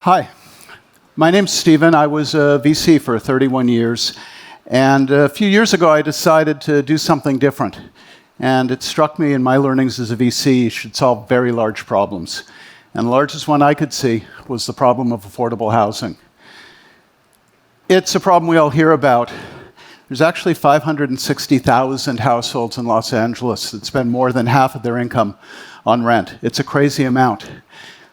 Hi, my name's Stephen. I was a VC for 31 years, and a few years ago I decided to do something different. And it struck me in my learnings as a VC, you should solve very large problems. And the largest one I could see was the problem of affordable housing. It's a problem we all hear about. There's actually 560,000 households in Los Angeles that spend more than half of their income on rent. It's a crazy amount.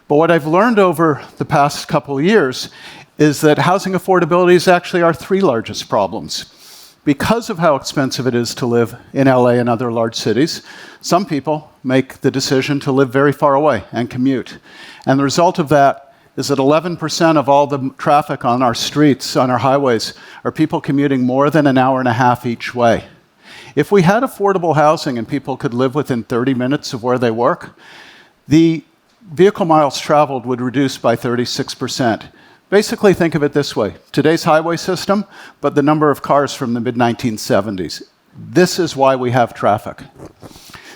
But what I've learned over the past couple of years is that housing affordability is actually our three largest problems. Because of how expensive it is to live in LA and other large cities, some people make the decision to live very far away and commute. And the result of that is that 11% of all the traffic on our streets, on our highways, are people commuting more than an hour and a half each way. If we had affordable housing and people could live within 30 minutes of where they work, the vehicle miles traveled would reduce by 36%. Basically, think of it this way. Today's highway system, but the number of cars from the mid-1970s. This is why we have traffic.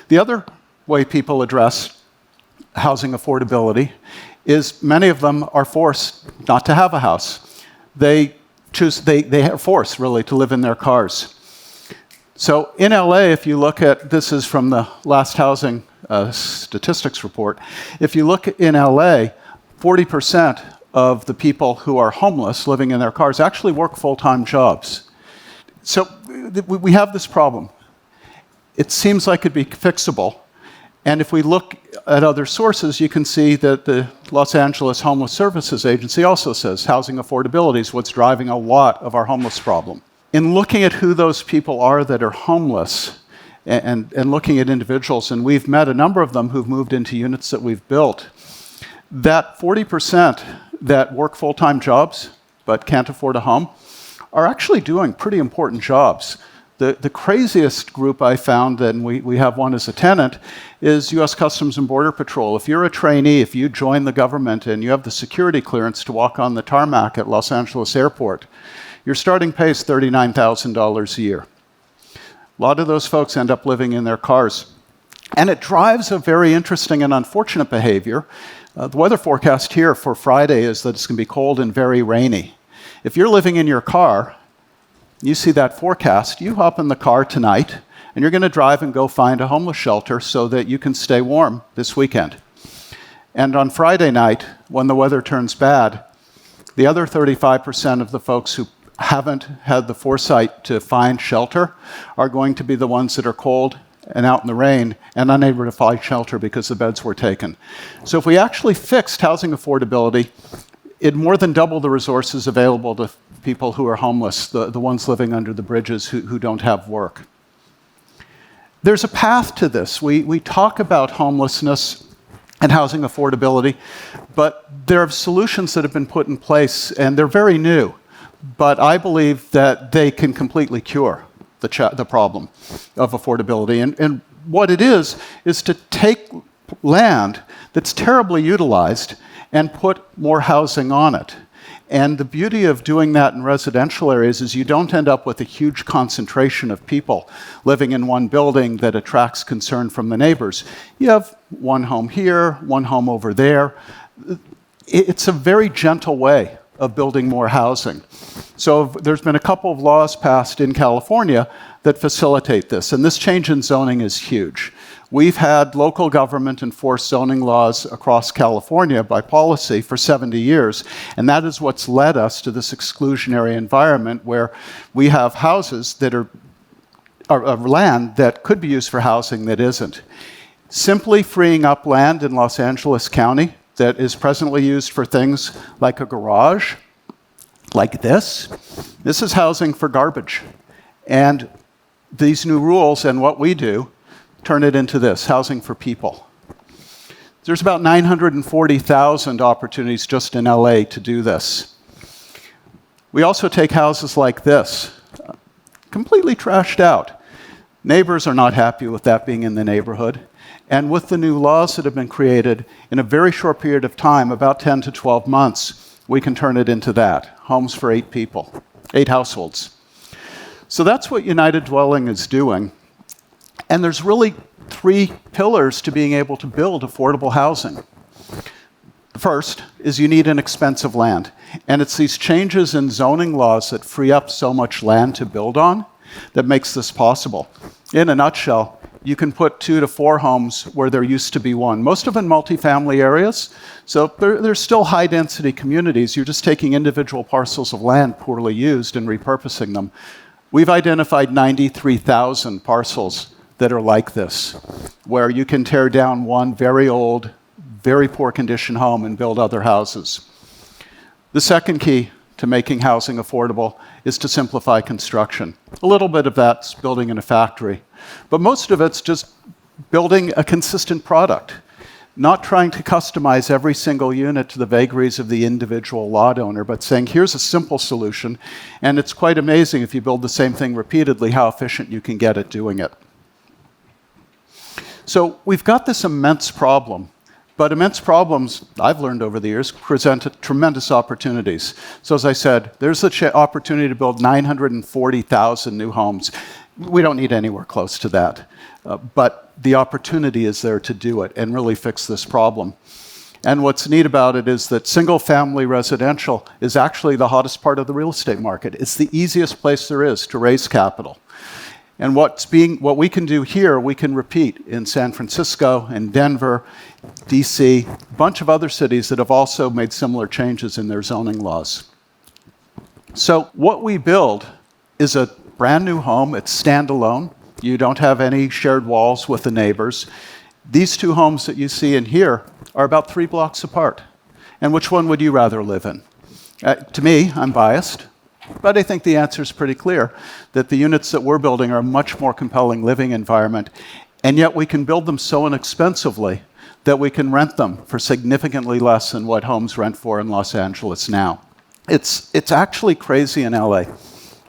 The other way people address housing affordability is many of them are forced not to have a house. They are forced, really, to live in their cars. So in LA, if you look at, this is from the last housing statistics report, if you look in LA, 40% of the people who are homeless living in their cars actually work full-time jobs. So we have this problem. It seems like it'd be fixable. And if we look at other sources, you can see that the Los Angeles Homeless Services Agency also says housing affordability is what's driving a lot of our homeless problem. In looking at who those people are that are homeless, and looking at individuals, and we've met a number of them who've moved into units that we've built, that 40% that work full-time jobs but can't afford a home are actually doing pretty important jobs. The craziest group I found, and we have one as a tenant, is U.S. Customs and Border Patrol. If you're a trainee, if you join the government and you have the security clearance to walk on the tarmac at Los Angeles Airport, your starting pay is $39,000 a year. A lot of those folks end up living in their cars. And it drives a very interesting and unfortunate behavior. The weather forecast here for Friday is that it's going to be cold and very rainy. If you're living in your car, you see that forecast, you hop in the car tonight, and you're going to drive and go find a homeless shelter so that you can stay warm this weekend. And on Friday night, when the weather turns bad, the other 35% of the folks who haven't had the foresight to find shelter are going to be the ones that are cold and out in the rain and unable to find shelter because the beds were taken. So if we actually fixed housing affordability, it'd more than double the resources available to people who are homeless, the ones living under the bridges who don't have work. There's a path to this. We talk about homelessness and housing affordability, but there are solutions that have been put in place, and they're very new. But I believe that they can completely cure the problem of affordability. And what it is to take land that's terribly utilized and put more housing on it. And the beauty of doing that in residential areas is you don't end up with a huge concentration of people living in one building that attracts concern from the neighbors. You have one home here, one home over there. It's a very gentle way of building more housing. So there's been a couple of laws passed in California that facilitate this, and this change in zoning is huge. We've had local government enforce zoning laws across California by policy for 70 years, and that is what's led us to this exclusionary environment where we have houses that are land that could be used for housing that isn't. Simply freeing up land in Los Angeles County that is presently used for things like a garage, like this. This is housing for garbage. And these new rules and what we do turn it into this, housing for people. There's about 940,000 opportunities just in LA to do this. We also take houses like this, completely trashed out. Neighbors are not happy with that being in the neighborhood. And with the new laws that have been created, in a very short period of time, about 10 to 12 months, we can turn it into that, homes for 8 people, 8 households. So that's what United Dwelling is doing. And there's really 3 pillars to being able to build affordable housing. The first is you need inexpensive land. And it's these changes in zoning laws that free up so much land to build on that makes this possible. In a nutshell, you can put 2 to 4 homes where there used to be 1. Most of them in multifamily areas, so they're still high-density communities. You're just taking individual parcels of land poorly used and repurposing them. We've identified 93,000 parcels that are like this, where you can tear down one very old, very poor condition home and build other houses. The second key to making housing affordable is to simplify construction. A little bit of that's building in a factory, but most of it's just building a consistent product, not trying to customize every single unit to the vagaries of the individual lot owner, but saying, here's a simple solution, and it's quite amazing if you build the same thing repeatedly, how efficient you can get at doing it. So we've got this immense problem. But immense problems, I've learned over the years, present tremendous opportunities. So as I said, there's the opportunity to build 940,000 new homes. We don't need anywhere close to that. But the opportunity is there to do it and really fix this problem. And what's neat about it is that single-family residential is actually the hottest part of the real estate market. It's the easiest place there is to raise capital. And what we can do here, we can repeat in San Francisco, in Denver, DC, a bunch of other cities that have also made similar changes in their zoning laws. So what we build is a brand new home. It's standalone. You don't have any shared walls with the neighbors. These 2 homes that you see in here are about 3 blocks apart. And which one would you rather live in? To me, I'm biased. But I think the answer is pretty clear, that the units that we're building are a much more compelling living environment, and yet we can build them so inexpensively that we can rent them for significantly less than what homes rent for in Los Angeles now. It's actually crazy in LA.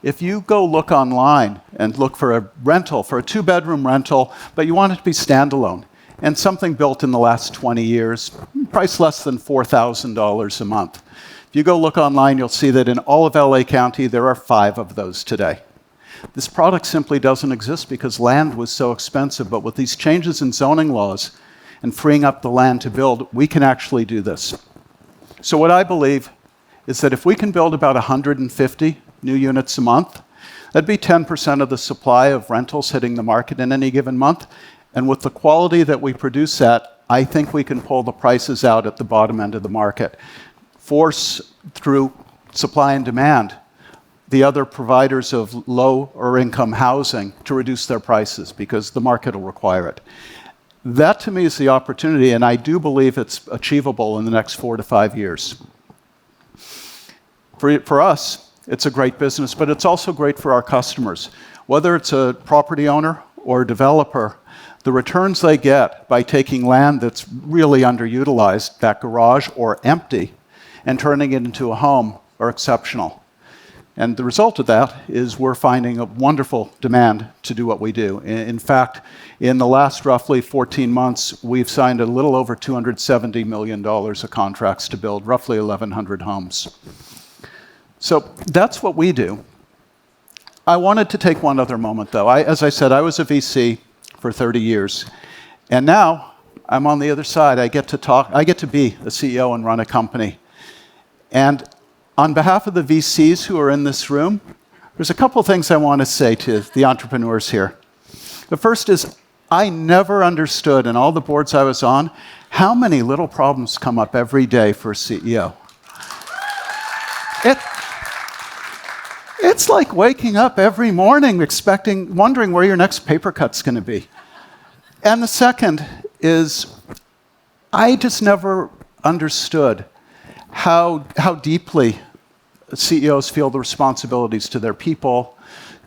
If you go look online and look for a rental, for a 2-bedroom rental, but you want it to be standalone, and something built in the last 20 years, price less than $4,000 a month. If you go look online, you'll see that in all of LA County, there are 5 of those today. This product simply doesn't exist because land was so expensive, but with these changes in zoning laws and freeing up the land to build, we can actually do this. So what I believe is that if we can build about 150 new units a month, that'd be 10% of the supply of rentals hitting the market in any given month. And with the quality that we produce at, I think we can pull the prices out at the bottom end of the market. Force through supply and demand the other providers of low or income housing to reduce their prices because the market will require it. That to me is the opportunity, and I do believe it's achievable in the next 4 to 5 years. For us, it's a great business, but it's also great for our customers. Whether it's a property owner or a developer, the returns they get by taking land that's really underutilized, that garage, or empty, and turning it into a home are exceptional. And the result of that is we're finding a wonderful demand to do what we do. In fact, in the last roughly 14 months, we've signed a little over $270 million of contracts to build roughly 1,100 homes. So that's what we do. I wanted to take one other moment, though. As I said, I was a VC for 30 years. And now I'm on the other side. I get to be a CEO and run a company. And on behalf of the VCs who are in this room, there's a couple of things I want to say to the entrepreneurs here. The first is, I never understood in all the boards I was on how many little problems come up every day for a CEO. It's like waking up every morning wondering where your next paper cut's going to be. And the second is, I just never understood how deeply CEOs feel the responsibilities to their people,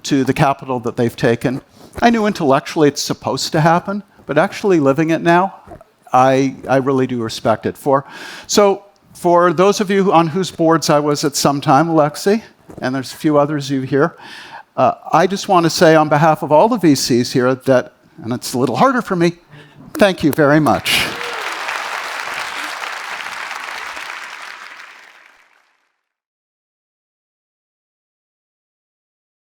to the capital that they've taken. I knew intellectually it's supposed to happen, but actually living it now, I really do respect it. So for those of you on whose boards I was at some time, Alexi, and there's a few others of you here, I just want to say on behalf of all the VCs here that, and it's a little harder for me, thank you very much.